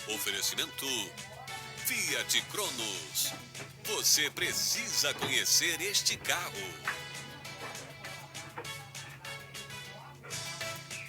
Oferecimento Fiat Cronos. Você precisa conhecer este carro.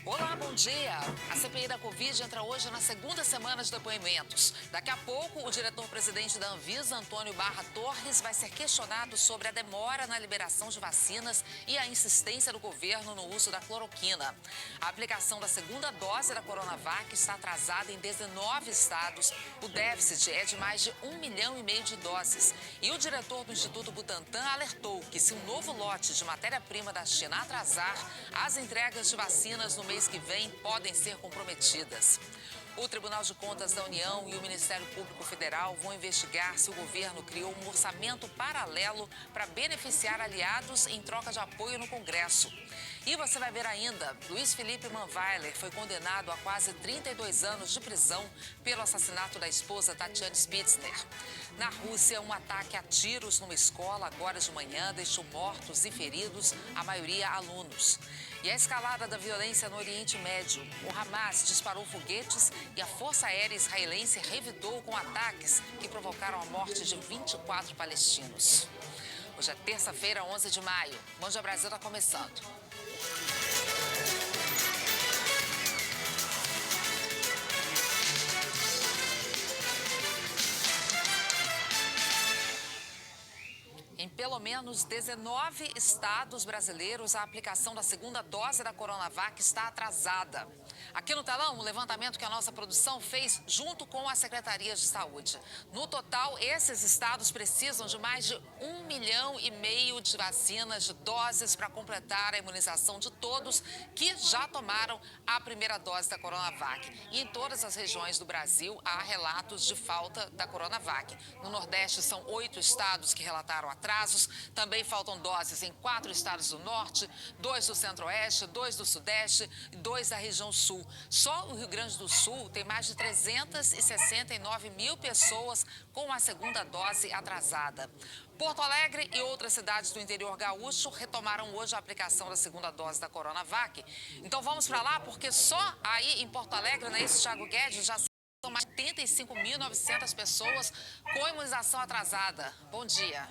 Olá, bom dia. A CPI da Covid entra hoje na segunda semana de depoimentos. Daqui a pouco, o diretor-presidente da Anvisa, Antônio Barra Torres, vai ser questionado sobre a demora na liberação de vacinas e a insistência do governo no uso da cloroquina. A aplicação da segunda dose da Coronavac está atrasada em 19 estados. O déficit é de mais de 1,5 milhão de doses. E o diretor do Instituto Butantan alertou que se um novo lote de matéria-prima da China atrasar, as entregas de vacinas no mês que vem podem ser comprometidas. O Tribunal de Contas da União e o Ministério Público Federal vão investigar se o governo criou um orçamento paralelo para beneficiar aliados em troca de apoio no Congresso. E você vai ver ainda, Luiz Felipe Manweiler foi condenado a quase 32 anos de prisão pelo assassinato da esposa Tatiana Spitzner. Na Rússia, um ataque a tiros numa escola agora de manhã deixou mortos e feridos, a maioria alunos. E a escalada da violência no Oriente Médio. O Hamas disparou foguetes e a Força Aérea Israelense revidou com ataques que provocaram a morte de 24 palestinos. Hoje é terça-feira, 11 de maio. Bom Dia Brasil está começando. Em pelo menos 19 estados brasileiros, a aplicação da segunda dose da Coronavac está atrasada. Aqui no telão, um levantamento que a nossa produção fez junto com a Secretaria de Saúde. No total, esses estados precisam de mais de 1,5 milhão de vacinas, de doses para completar a imunização de todos que já tomaram a primeira dose da Coronavac. E em todas as regiões do Brasil, há relatos de falta da Coronavac. No Nordeste, são 8 estados que relataram atrasos. Também faltam doses em 4 estados do Norte, 2 do Centro-Oeste, 2 do Sudeste e 2 da região Sul. Só o Rio Grande do Sul tem mais de 369 mil pessoas com a segunda dose atrasada. Porto Alegre e outras cidades do interior gaúcho retomaram hoje a aplicação da segunda dose da Coronavac. Então vamos para lá, porque só aí em Porto Alegre, não é isso, Thiago Guedes, já são mais de 85.900 pessoas com imunização atrasada. Bom dia.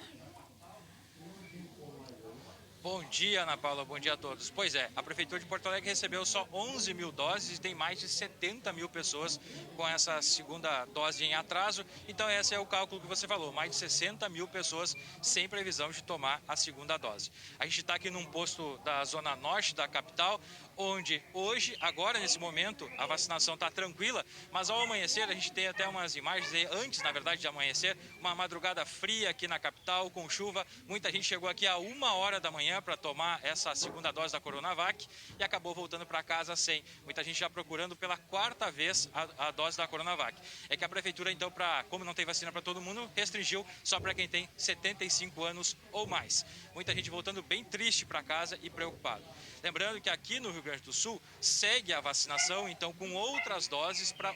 Bom dia, Ana Paula. Bom dia a todos. Pois é, a Prefeitura de Porto Alegre recebeu só 11 mil doses e tem mais de 70 mil pessoas com essa segunda dose em atraso. Então, esse é o cálculo que você falou, mais de 60 mil pessoas sem previsão de tomar a segunda dose. A gente está aqui num posto da Zona Norte da capital, onde hoje, agora, nesse momento, a vacinação está tranquila, mas ao amanhecer, a gente tem até umas imagens, antes, na verdade, de amanhecer, uma madrugada fria aqui na capital, com chuva. Muita gente chegou aqui a 1h da manhã para tomar essa segunda dose da Coronavac e acabou voltando para casa sem. Muita gente já procurando pela 4ª vez a dose da Coronavac. É que a Prefeitura, então, como não tem vacina para todo mundo, restringiu só para quem tem 75 anos ou mais. Muita gente voltando bem triste para casa e preocupado. Lembrando que aqui no Rio Grande do Sul segue a vacinação, então, com outras doses para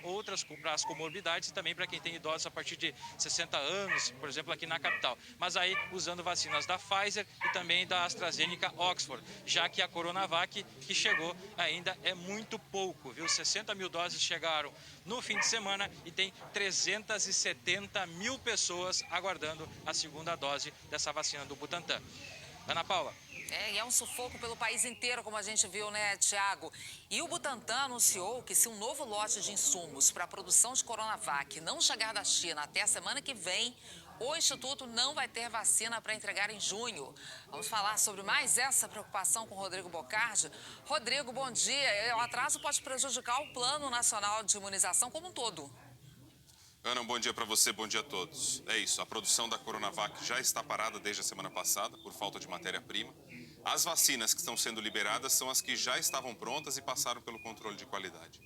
as comorbidades e também para quem tem idosos a partir de 60 anos, por exemplo, aqui na capital. Mas aí usando vacinas da Pfizer e também da AstraZeneca Oxford, já que a Coronavac que chegou ainda é muito pouco, viu? 60 mil doses chegaram no fim de semana e tem 370 mil pessoas aguardando a segunda dose dessa vacina do Butantan. Ana Paula. E é um sufoco pelo país inteiro, como a gente viu, né, Tiago? E o Butantan anunciou que se um novo lote de insumos para a produção de Coronavac não chegar da China até a semana que vem, o Instituto não vai ter vacina para entregar em junho. Vamos falar sobre mais essa preocupação com o Rodrigo Bocardi. Rodrigo, bom dia. O atraso pode prejudicar o Plano Nacional de Imunização como um todo. Ana, um bom dia para você, bom dia a todos. É isso, a produção da Coronavac já está parada desde a semana passada por falta de matéria-prima. As vacinas que estão sendo liberadas são as que já estavam prontas e passaram pelo controle de qualidade.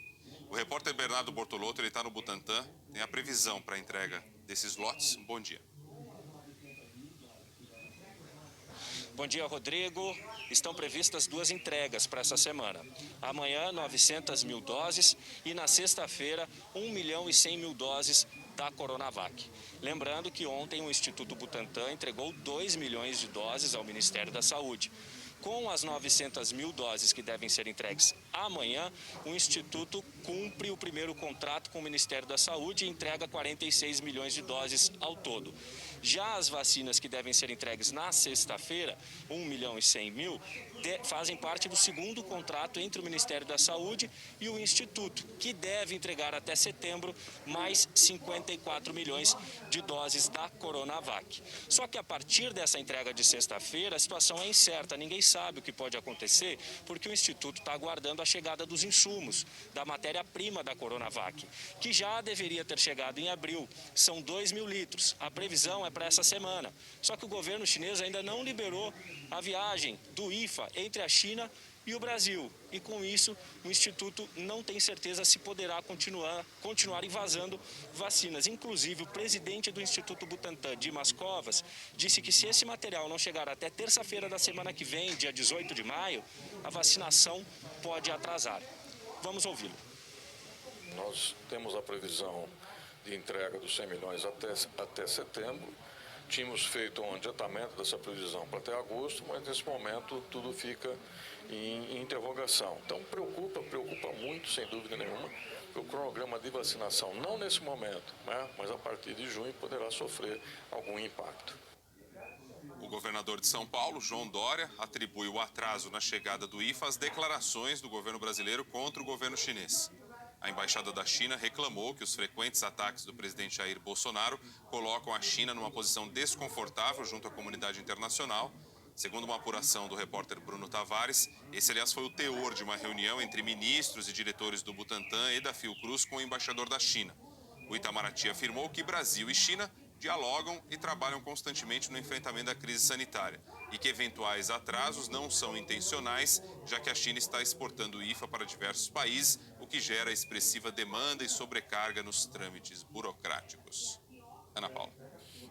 O repórter Bernardo Bortolotto, ele está no Butantan, tem a previsão para a entrega desses lotes. Um bom dia. Bom dia, Rodrigo. Estão previstas 2 entregas para essa semana. Amanhã, 900 mil doses e na sexta-feira, 1.100.000 doses da Coronavac. Lembrando que ontem o Instituto Butantan entregou 2 milhões de doses ao Ministério da Saúde. Com as 900 mil doses que devem ser entregues amanhã, o Instituto cumpre o primeiro contrato com o Ministério da Saúde e entrega 46 milhões de doses ao todo. Já as vacinas que devem ser entregues na sexta-feira, 1 milhão e 100 mil, fazem parte do segundo contrato entre o Ministério da Saúde e o Instituto, que deve entregar até setembro mais 54 milhões de doses da Coronavac. Só que a partir dessa entrega de sexta-feira, a situação é incerta, ninguém sabe o que pode acontecer, porque o Instituto está aguardando a chegada dos insumos, da matéria-prima da Coronavac, que já deveria ter chegado em abril. São 2 mil litros. A previsão é para essa semana. Só que o governo chinês ainda não liberou a viagem do IFA entre a China e o Brasil. E com isso, o Instituto não tem certeza se poderá continuar invasando vacinas. Inclusive, o presidente do Instituto Butantan, Dimas Covas, disse que se esse material não chegar até terça-feira da semana que vem, dia 18 de maio, a vacinação pode atrasar. Vamos ouvi-lo. Nós temos a previsão de entrega dos 100 milhões até setembro. Tínhamos feito um adiantamento dessa previsão para até agosto, mas nesse momento tudo fica em interrogação. Então preocupa muito, sem dúvida nenhuma, o cronograma de vacinação, não nesse momento, né, mas a partir de junho poderá sofrer algum impacto. O governador de São Paulo, João Dória, atribui o atraso na chegada do IFA às declarações do governo brasileiro contra o governo chinês. A embaixada da China reclamou que os frequentes ataques do presidente Jair Bolsonaro colocam a China numa posição desconfortável junto à comunidade internacional. Segundo uma apuração do repórter Bruno Tavares, esse, aliás, foi o teor de uma reunião entre ministros e diretores do Butantan e da Fiocruz com o embaixador da China. O Itamaraty afirmou que Brasil e China dialogam e trabalham constantemente no enfrentamento da crise sanitária e que eventuais atrasos não são intencionais, já que a China está exportando IFA para diversos países, o que gera expressiva demanda e sobrecarga nos trâmites burocráticos. Ana Paula.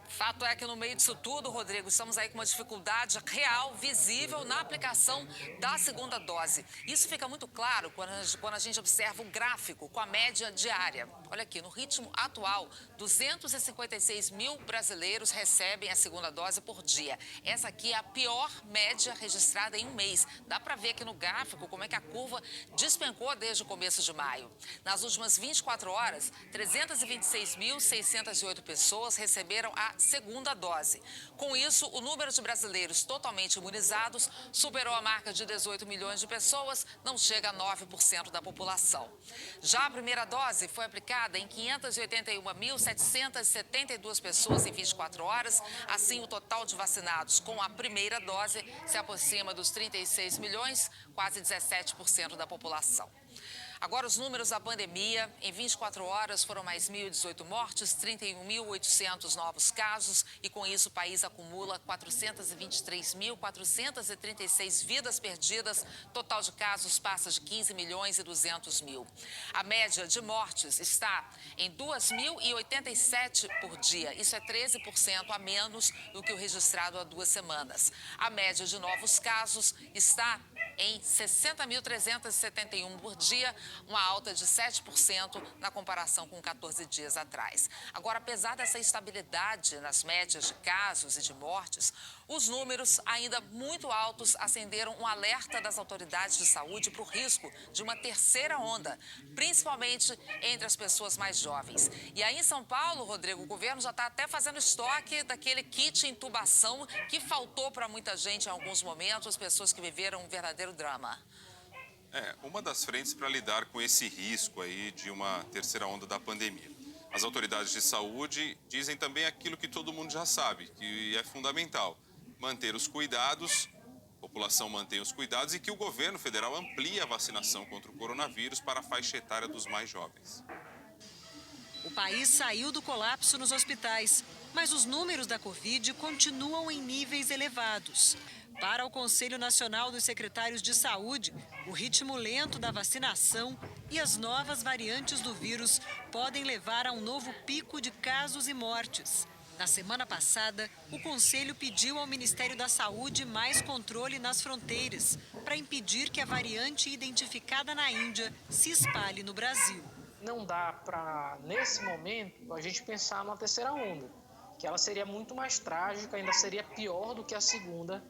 Fato é que no meio disso tudo, Rodrigo, estamos aí com uma dificuldade real, visível na aplicação da segunda dose. Isso fica muito claro quando a gente observa o gráfico com a média diária. Olha aqui, no ritmo atual, 256 mil brasileiros recebem a segunda dose por dia. Essa aqui é a pior média registrada em um mês. Dá para ver aqui no gráfico como é que a curva despencou desde o começo de maio. Nas últimas 24 horas, 326.608 pessoas receberam a segunda dose. Com isso, o número de brasileiros totalmente imunizados superou a marca de 18 milhões de pessoas, não chega a 9% da população. Já a primeira dose foi aplicada em 581.772 pessoas em 24 horas. Assim, o total de vacinados com a primeira dose se aproxima dos 36 milhões, quase 17% da população. Agora, os números da pandemia. Em 24 horas foram mais 1.018 mortes, 31.800 novos casos e, com isso, o país acumula 423.436 vidas perdidas. Total de casos passa de 15 milhões e 200 mil. A média de mortes está em 2.087 por dia. Isso é 13% a menos do que o registrado há 2 semanas. A média de novos casos está em 60.371 por dia, uma alta de 7% na comparação com 14 dias atrás. Agora, apesar dessa estabilidade nas médias de casos e de mortes, os números ainda muito altos acenderam um alerta das autoridades de saúde para o risco de uma terceira onda, principalmente entre as pessoas mais jovens. E aí em São Paulo, Rodrigo, o governo já está até fazendo estoque daquele kit intubação que faltou para muita gente em alguns momentos, pessoas que viveram um verdadeiro drama. Uma das frentes para lidar com esse risco aí de uma terceira onda da pandemia. As autoridades de saúde dizem também aquilo que todo mundo já sabe, que é fundamental: manter os cuidados, a população mantém os cuidados e que o governo federal amplie a vacinação contra o coronavírus para a faixa etária dos mais jovens. O país saiu do colapso nos hospitais, mas os números da Covid continuam em níveis elevados. Para o Conselho Nacional dos Secretários de Saúde, o ritmo lento da vacinação e as novas variantes do vírus podem levar a um novo pico de casos e mortes. Na semana passada, o Conselho pediu ao Ministério da Saúde mais controle nas fronteiras para impedir que a variante identificada na Índia se espalhe no Brasil. Não dá para, nesse momento, a gente pensar numa terceira onda, que ela seria muito mais trágica, ainda seria pior do que a segunda,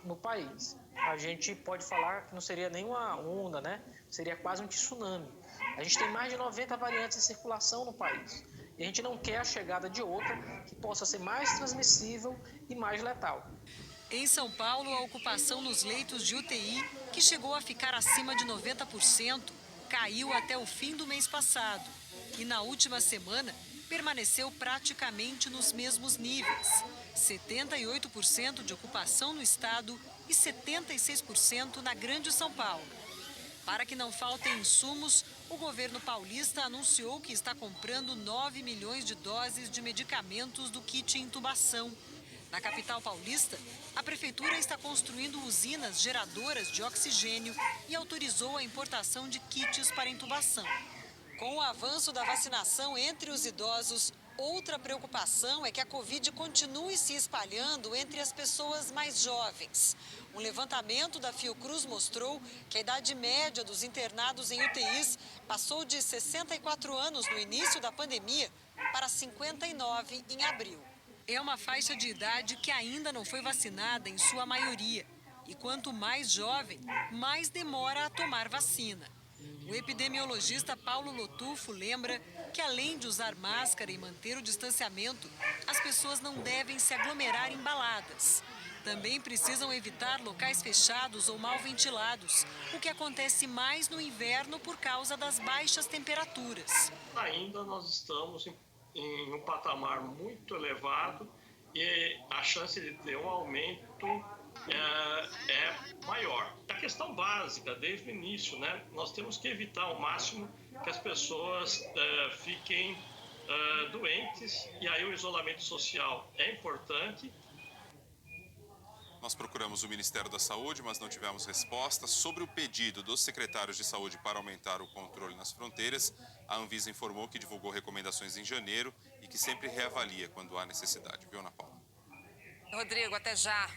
no país. A gente pode falar que não seria nenhuma onda, né? Seria quase um tsunami. A gente tem mais de 90 variantes em circulação no país. E a gente não quer a chegada de outra que possa ser mais transmissível e mais letal. Em São Paulo, a ocupação nos leitos de UTI, que chegou a ficar acima de 90%, caiu até o fim do mês passado. E na última semana, permaneceu praticamente nos mesmos níveis. 78% de ocupação no estado e 76% na Grande São Paulo. Para que não faltem insumos, o governo paulista anunciou que está comprando 9 milhões de doses de medicamentos do kit intubação. Na capital paulista, a prefeitura está construindo usinas geradoras de oxigênio e autorizou a importação de kits para intubação. Com o avanço da vacinação entre os idosos, outra preocupação é que a Covid continue se espalhando entre as pessoas mais jovens. Um levantamento da Fiocruz mostrou que a idade média dos internados em UTIs passou de 64 anos no início da pandemia para 59 em abril. É uma faixa de idade que ainda não foi vacinada em sua maioria. E quanto mais jovem, mais demora a tomar vacina. O epidemiologista Paulo Lotufo lembra que, além de usar máscara e manter o distanciamento, as pessoas não devem se aglomerar em baladas. Também precisam evitar locais fechados ou mal ventilados, o que acontece mais no inverno por causa das baixas temperaturas. Ainda nós estamos em um patamar muito elevado e a chance de ter um aumento é maior. A questão básica, desde o início, né, nós temos que evitar ao máximo que as pessoas fiquem doentes, e aí o isolamento social é importante. Nós procuramos o Ministério da Saúde, mas não tivemos resposta. Sobre o pedido dos secretários de saúde para aumentar o controle nas fronteiras, a Anvisa informou que divulgou recomendações em janeiro e que sempre reavalia quando há necessidade. Viu, Ana Paula? Rodrigo, até já.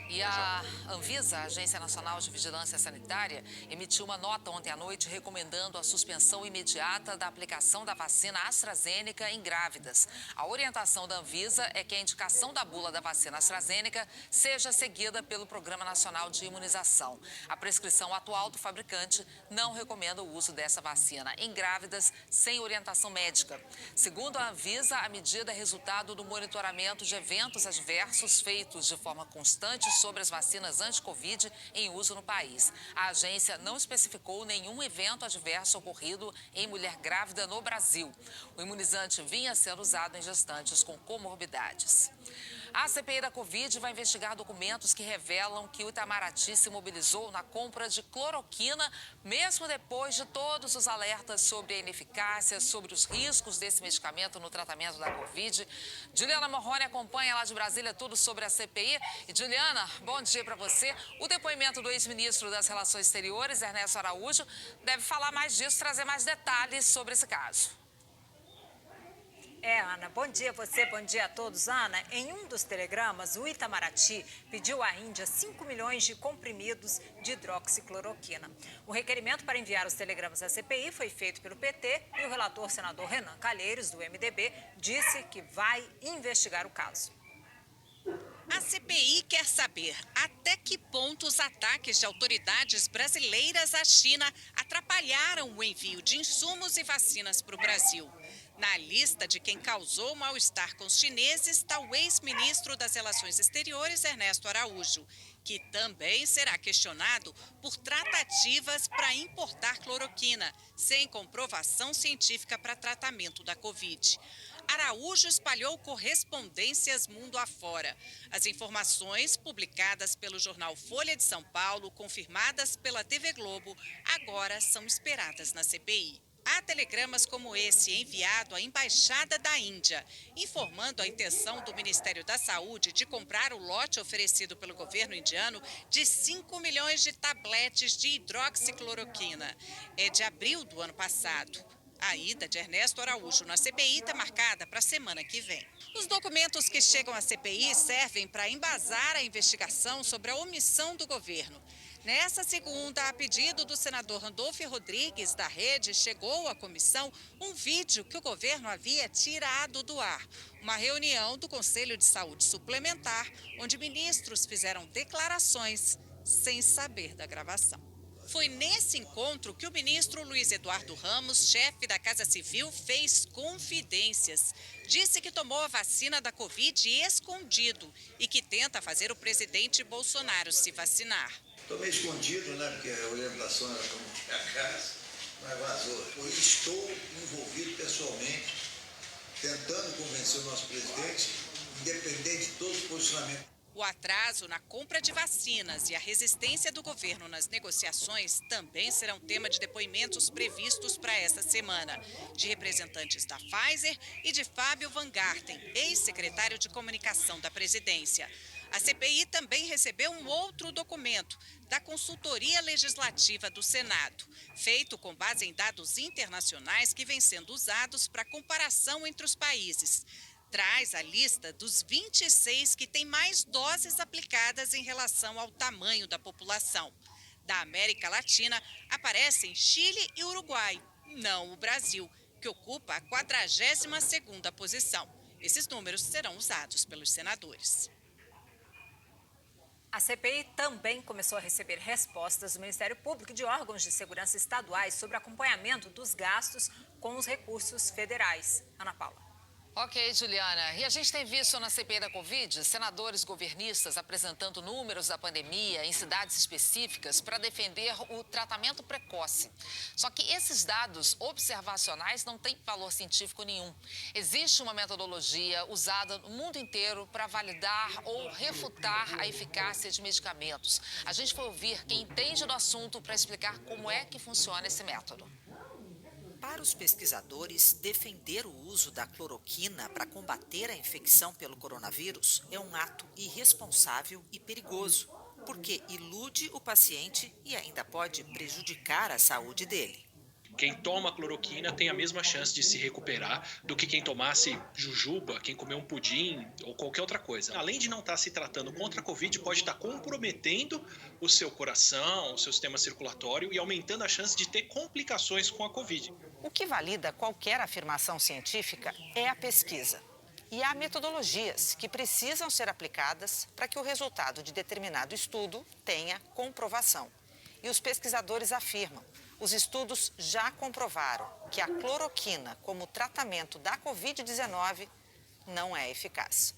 E a Anvisa, a Agência Nacional de Vigilância Sanitária, emitiu uma nota ontem à noite recomendando a suspensão imediata da aplicação da vacina AstraZeneca em grávidas. A orientação da Anvisa é que a indicação da bula da vacina AstraZeneca seja seguida pelo Programa Nacional de Imunização. A prescrição atual do fabricante não recomenda o uso dessa vacina em grávidas sem orientação médica. Segundo a Anvisa, a medida é resultado do monitoramento de eventos adversos feitos de forma constante sobre as vacinas anti-Covid em uso no país. A agência não especificou nenhum evento adverso ocorrido em mulher grávida no Brasil. O imunizante vinha sendo usado em gestantes com comorbidades. A CPI da Covid vai investigar documentos que revelam que o Itamaraty se mobilizou na compra de cloroquina, mesmo depois de todos os alertas sobre a ineficácia, sobre os riscos desse medicamento no tratamento da Covid. Juliana Morrone acompanha lá de Brasília tudo sobre a CPI. E, Juliana, bom dia para você. O depoimento do ex-ministro das Relações Exteriores, Ernesto Araújo, deve falar mais disso, trazer mais detalhes sobre esse caso. Ana, bom dia a você, bom dia a todos. Ana, em um dos telegramas, o Itamaraty pediu à Índia 5 milhões de comprimidos de hidroxicloroquina. O requerimento para enviar os telegramas à CPI foi feito pelo PT e o relator senador Renan Calheiros, do MDB, disse que vai investigar o caso. A CPI quer saber até que ponto os ataques de autoridades brasileiras à China atrapalharam o envio de insumos e vacinas para o Brasil. Na lista de quem causou mal-estar com os chineses está o ex-ministro das Relações Exteriores, Ernesto Araújo, que também será questionado por tratativas para importar cloroquina, sem comprovação científica para tratamento da Covid. Araújo espalhou correspondências mundo afora. As informações publicadas pelo jornal Folha de São Paulo, confirmadas pela TV Globo, agora são esperadas na CPI. Há telegramas como esse enviado à Embaixada da Índia, informando a intenção do Ministério da Saúde de comprar o lote oferecido pelo governo indiano de 5 milhões de tabletes de hidroxicloroquina. É de abril do ano passado. A ida de Ernesto Araújo na CPI está marcada para a semana que vem. Os documentos que chegam à CPI servem para embasar a investigação sobre a omissão do governo. Nessa segunda, a pedido do senador Randolfo Rodrigues, da Rede, chegou à comissão um vídeo que o governo havia tirado do ar. Uma reunião do Conselho de Saúde Suplementar, onde ministros fizeram declarações sem saber da gravação. Foi nesse encontro que o ministro Luiz Eduardo Ramos, chefe da Casa Civil, fez confidências. Disse que tomou a vacina da Covid escondido e que tenta fazer o presidente Bolsonaro se vacinar. Tomei escondido, né? Porque a orientação era para não ter a casa, mas vazou. Por isso estou envolvido pessoalmente, tentando convencer o nosso presidente, independente de todos os posicionamentos. O atraso na compra de vacinas e a resistência do governo nas negociações também serão tema de depoimentos previstos para essa semana, de representantes da Pfizer e de Fábio Van Garten, ex-secretário de comunicação da presidência. A CPI também recebeu um outro documento da Consultoria Legislativa do Senado, feito com base em dados internacionais que vêm sendo usados para comparação entre os países. Traz a lista dos 26 que têm mais doses aplicadas em relação ao tamanho da população. Da América Latina, aparecem Chile e Uruguai, não o Brasil, que ocupa a 42ª posição. Esses números serão usados pelos senadores. A CPI também começou a receber respostas do Ministério Público e de órgãos de segurança estaduais sobre acompanhamento dos gastos com os recursos federais. Ana Paula. Ok, Juliana. E a gente tem visto na CPI da Covid senadores governistas apresentando números da pandemia em cidades específicas para defender o tratamento precoce. Só que esses dados observacionais não têm valor científico nenhum. Existe uma metodologia usada no mundo inteiro para validar ou refutar a eficácia de medicamentos. A gente foi ouvir quem entende do assunto para explicar como é que funciona esse método. Para os pesquisadores, defender o uso da cloroquina para combater a infecção pelo coronavírus é um ato irresponsável e perigoso, porque ilude o paciente e ainda pode prejudicar a saúde dele. Quem toma cloroquina tem a mesma chance de se recuperar do que quem tomasse jujuba, quem comeu um pudim ou qualquer outra coisa. Além de não estar se tratando contra a Covid, pode estar comprometendo o seu coração, o seu sistema circulatório e aumentando a chance de ter complicações com a Covid. O que valida qualquer afirmação científica é a pesquisa. E há metodologias que precisam ser aplicadas para que o resultado de determinado estudo tenha comprovação. E os pesquisadores afirmam: os estudos já comprovaram que a cloroquina como tratamento da Covid-19 não é eficaz.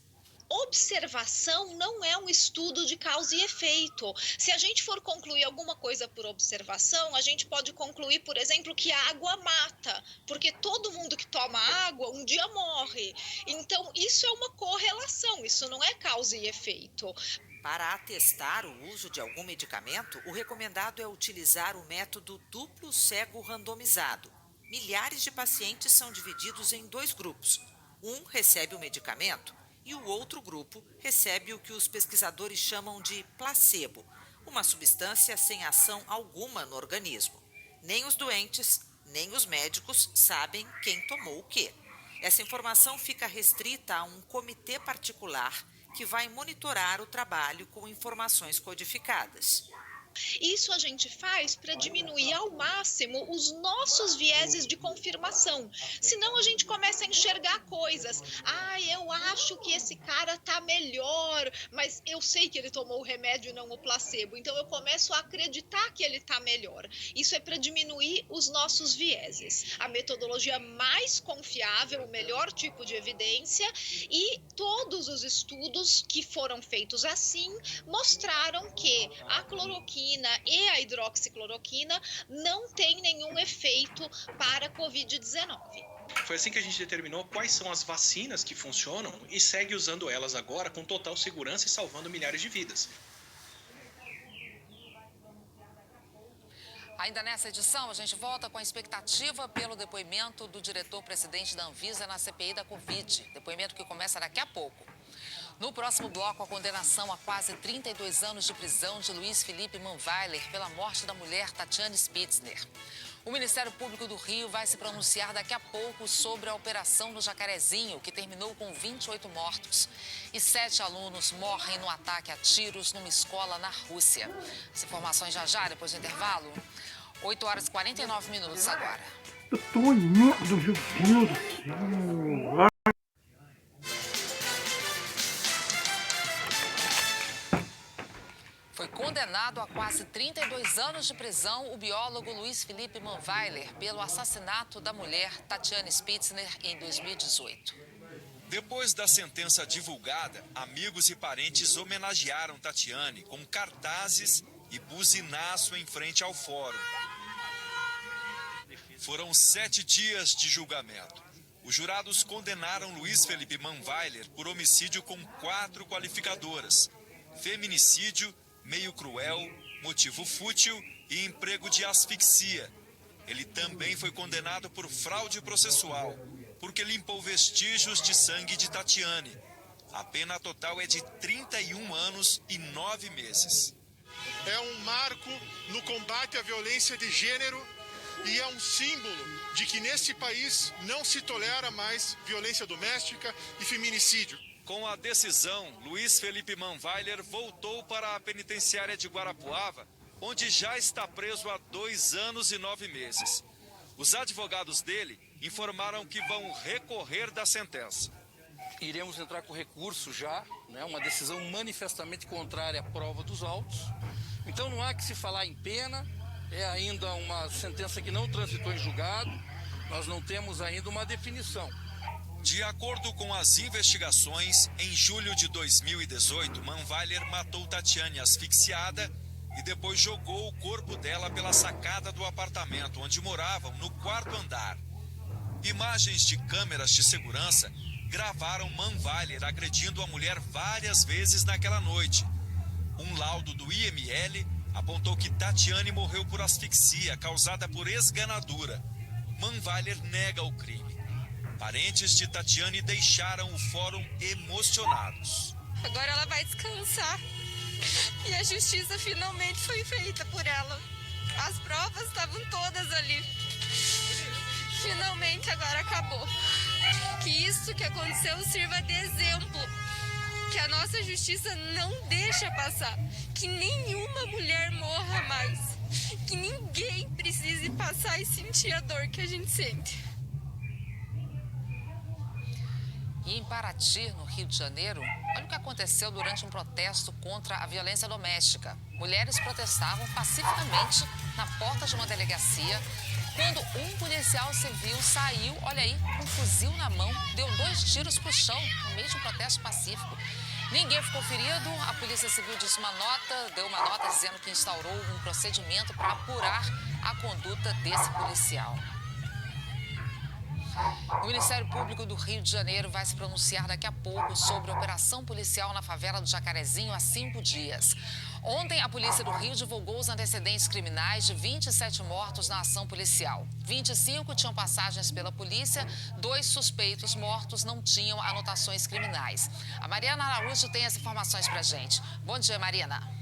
Observação não é um estudo de causa e efeito. Se a gente for concluir alguma coisa por observação, a gente pode concluir, por exemplo, que a água mata, porque todo mundo que toma água um dia morre. Então, isso é uma correlação, isso não é causa e efeito. Para atestar o uso de algum medicamento, o recomendado é utilizar o método duplo cego randomizado. Milhares de pacientes são divididos em dois grupos. Um recebe o medicamento e o outro grupo recebe o que os pesquisadores chamam de placebo, uma substância sem ação alguma no organismo. Nem os doentes, nem os médicos sabem quem tomou o quê. Essa informação fica restrita a um comitê particular que vai monitorar o trabalho com informações codificadas. Isso a gente faz para diminuir ao máximo os nossos vieses de confirmação. Senão a gente começa a enxergar coisas. Eu acho que esse cara tá melhor, mas eu sei que ele tomou o remédio e não o placebo. Então eu começo a acreditar que ele tá melhor. Isso é para diminuir os nossos vieses. A metodologia mais confiável, o melhor tipo de evidência, e todos os estudos que foram feitos assim mostraram que a cloroquina e a hidroxicloroquina não tem nenhum efeito para a Covid-19. Foi assim que a gente determinou quais são as vacinas que funcionam e segue usando elas agora com total segurança e salvando milhares de vidas. Ainda nessa edição, a gente volta com a expectativa pelo depoimento do diretor-presidente da Anvisa na CPI da Covid. Depoimento que começa daqui a pouco. No próximo bloco, a condenação a quase 32 anos de prisão de Luiz Felipe Manweiler pela morte da mulher Tatiane Spitzner. O Ministério Público do Rio vai se pronunciar daqui a pouco sobre a operação do Jacarezinho, que terminou com 28 mortos. E 7 alunos morrem no ataque a tiros numa escola na Rússia. As informações já, depois do intervalo. 8 horas e 49 minutos agora. Eu tô olhando, meu Deus do céu. Foi condenado a quase 32 anos de prisão o biólogo Luiz Felipe Manweiler pelo assassinato da mulher Tatiane Spitzner em 2018. Depois da sentença divulgada, amigos e parentes homenagearam Tatiane com cartazes e buzinaço em frente ao fórum. Foram 7 dias de julgamento. Os jurados condenaram Luiz Felipe Manweiler por homicídio com 4 qualificadoras: feminicídio, meio cruel, motivo fútil e emprego de asfixia. Ele também foi condenado por fraude processual, porque limpou vestígios de sangue de Tatiane. A pena total é de 31 anos e 9 meses. É um marco no combate à violência de gênero e é um símbolo de que nesse país não se tolera mais violência doméstica e feminicídio. Com a decisão, Luiz Felipe Manweiler voltou para a penitenciária de Guarapuava, onde já está preso há 2 anos e 9 meses. Os advogados dele informaram que vão recorrer da sentença. Iremos entrar com recurso já, uma decisão manifestamente contrária à prova dos autos. Então não há que se falar em pena, é ainda uma sentença que não transitou em julgado, nós não temos ainda uma definição. De acordo com as investigações, em julho de 2018, Manweiler matou Tatiane asfixiada e depois jogou o corpo dela pela sacada do apartamento onde moravam, no 4º andar. Imagens de câmeras de segurança gravaram Manweiler agredindo a mulher várias vezes naquela noite. Um laudo do IML apontou que Tatiane morreu por asfixia causada por esganadura. Manweiler nega o crime. Parentes de Tatiane deixaram o fórum emocionados. Agora ela vai descansar e a justiça finalmente foi feita por ela. As provas estavam todas ali. Finalmente agora acabou. Que isso que aconteceu sirva de exemplo. Que a nossa justiça não deixa passar. Que nenhuma mulher morra mais. Que ninguém precise passar e sentir a dor que a gente sente. E em Paraty, no Rio de Janeiro, olha o que aconteceu durante um protesto contra a violência doméstica. Mulheres protestavam pacificamente na porta de uma delegacia quando um policial civil saiu, olha aí, com um fuzil na mão, deu 2 tiros pro chão no meio de um protesto pacífico. Ninguém ficou ferido, a Polícia Civil deu uma nota dizendo que instaurou um procedimento para apurar a conduta desse policial. O Ministério Público do Rio de Janeiro vai se pronunciar daqui a pouco sobre a operação policial na favela do Jacarezinho há 5 dias. Ontem, a Polícia do Rio divulgou os antecedentes criminais de 27 mortos na ação policial. 25 tinham passagens pela polícia, 2 suspeitos mortos não tinham anotações criminais. A Mariana Araújo tem as informações pra gente. Bom dia, Mariana.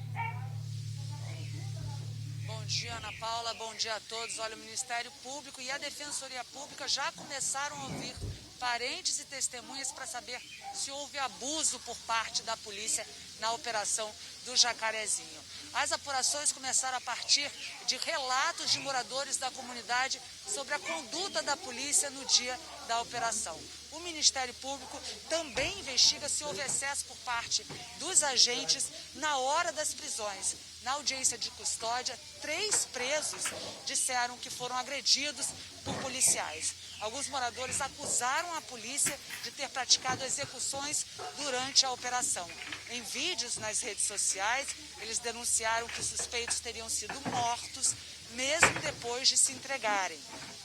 Bom dia, Ana Paula. Bom dia a todos. Olha, o Ministério Público e a Defensoria Pública já começaram a ouvir parentes e testemunhas para saber se houve abuso por parte da polícia na operação do Jacarezinho. As apurações começaram a partir de relatos de moradores da comunidade sobre a conduta da polícia no dia da operação. O Ministério Público também investiga se houve excesso por parte dos agentes na hora das prisões. Na audiência de custódia, 3 presos disseram que foram agredidos por policiais. Alguns moradores acusaram a polícia de ter praticado execuções durante a operação. Em vídeos nas redes sociais, eles denunciaram que os suspeitos teriam sido mortos mesmo depois de se entregarem.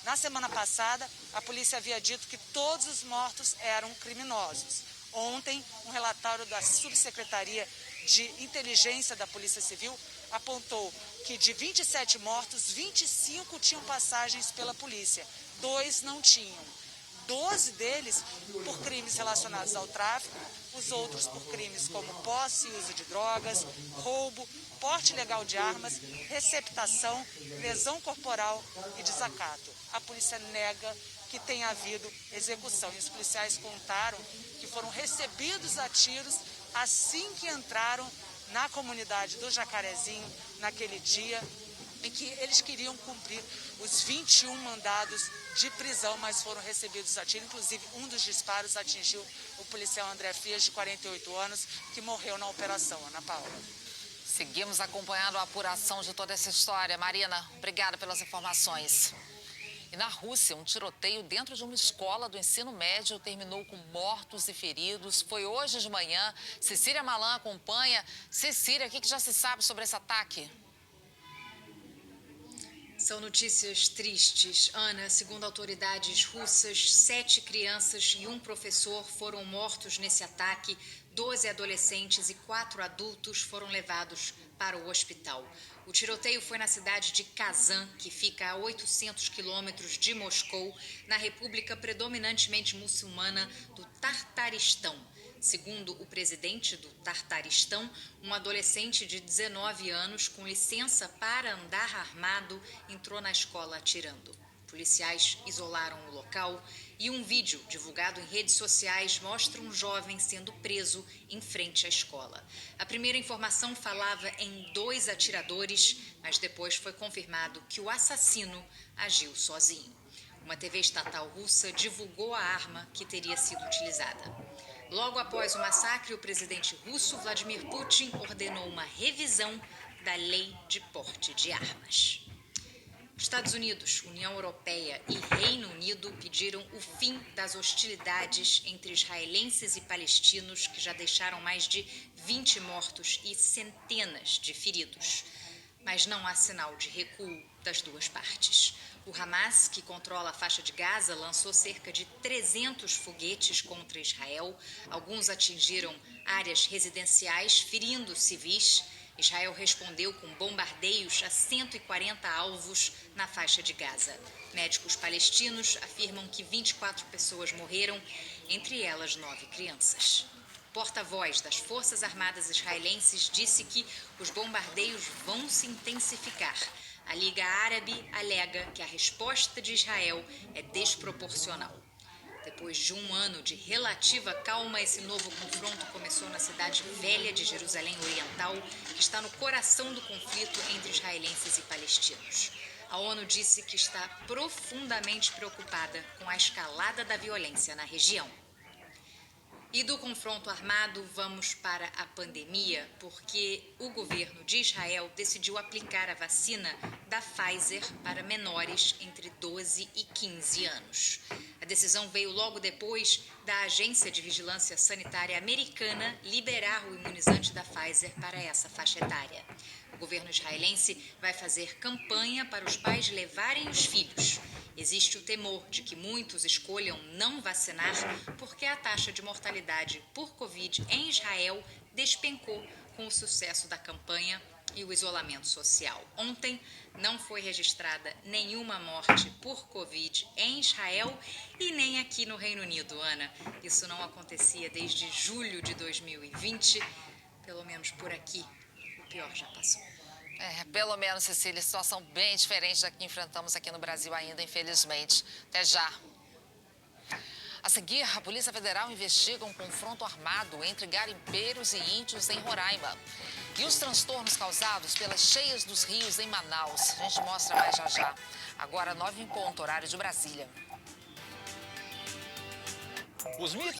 Na semana passada, a polícia havia dito que todos os mortos eram criminosos. Ontem, um relatório da Subsecretaria de Inteligência da Polícia Civil apontou que de 27 mortos, 25 tinham passagens pela polícia, 2 não tinham. 12 deles por crimes relacionados ao tráfico, os outros por crimes como posse e uso de drogas, roubo, porte ilegal de armas, receptação, lesão corporal e desacato. A polícia nega que tenha havido execução e os policiais contaram que foram recebidos a tiros assim que entraram na comunidade do Jacarezinho naquele dia, em que eles queriam cumprir os 21 mandados de prisão, mas foram recebidos a tiro. Inclusive, um dos disparos atingiu o policial André Frias, de 48 anos, que morreu na operação. Ana Paula. Seguimos acompanhando a apuração de toda essa história. Marina, obrigada pelas informações. E na Rússia, um tiroteio dentro de uma escola do ensino médio terminou com mortos e feridos. Foi hoje de manhã. Cecília Malan acompanha. Cecília, o que já se sabe sobre esse ataque? São notícias tristes. Ana, segundo autoridades russas, 7 crianças e um professor foram mortos nesse ataque. 12 adolescentes e 4 adultos foram levados para o hospital. O tiroteio foi na cidade de Kazan, que fica a 800 quilômetros de Moscou, na república predominantemente muçulmana do Tartaristão. Segundo o presidente do Tartaristão, um adolescente de 19 anos com licença para andar armado entrou na escola atirando. Policiais isolaram o local e um vídeo divulgado em redes sociais mostra um jovem sendo preso em frente à escola. A primeira informação falava em 2 atiradores, mas depois foi confirmado que o assassino agiu sozinho. Uma TV estatal russa divulgou a arma que teria sido utilizada. Logo após o massacre, o presidente russo Vladimir Putin ordenou uma revisão da lei de porte de armas. Estados Unidos, União Europeia e Reino Unido pediram o fim das hostilidades entre israelenses e palestinos, que já deixaram mais de 20 mortos e centenas de feridos. Mas não há sinal de recuo das duas partes. O Hamas, que controla a faixa de Gaza, lançou cerca de 300 foguetes contra Israel. Alguns atingiram áreas residenciais, ferindo civis. Israel respondeu com bombardeios a 140 alvos na faixa de Gaza. Médicos palestinos afirmam que 24 pessoas morreram, entre elas 9 crianças. O porta-voz das Forças Armadas israelenses disse que os bombardeios vão se intensificar. A Liga Árabe alega que a resposta de Israel é desproporcional. Depois de um ano de relativa calma, esse novo confronto começou na cidade velha de Jerusalém Oriental, que está no coração do conflito entre israelenses e palestinos. A ONU disse que está profundamente preocupada com a escalada da violência na região. E do confronto armado, vamos para a pandemia, porque o governo de Israel decidiu aplicar a vacina da Pfizer para menores entre 12 e 15 anos. A decisão veio logo depois da Agência de Vigilância Sanitária Americana liberar o imunizante da Pfizer para essa faixa etária. O governo israelense vai fazer campanha para os pais levarem os filhos. Existe o temor de que muitos escolham não vacinar porque a taxa de mortalidade por Covid em Israel despencou com o sucesso da campanha e o isolamento social. Ontem não foi registrada nenhuma morte por Covid em Israel e nem aqui no Reino Unido, Ana. Isso não acontecia desde julho de 2020, pelo menos por aqui. O pior já passou. Pelo menos, Cecília, situação bem diferente da que enfrentamos aqui no Brasil ainda, infelizmente. Até já. A seguir, a Polícia Federal investiga um confronto armado entre garimpeiros e índios em Roraima. E os transtornos causados pelas cheias dos rios em Manaus. A gente mostra mais já já. Agora, 9 em ponto, horário de Brasília. Os mitos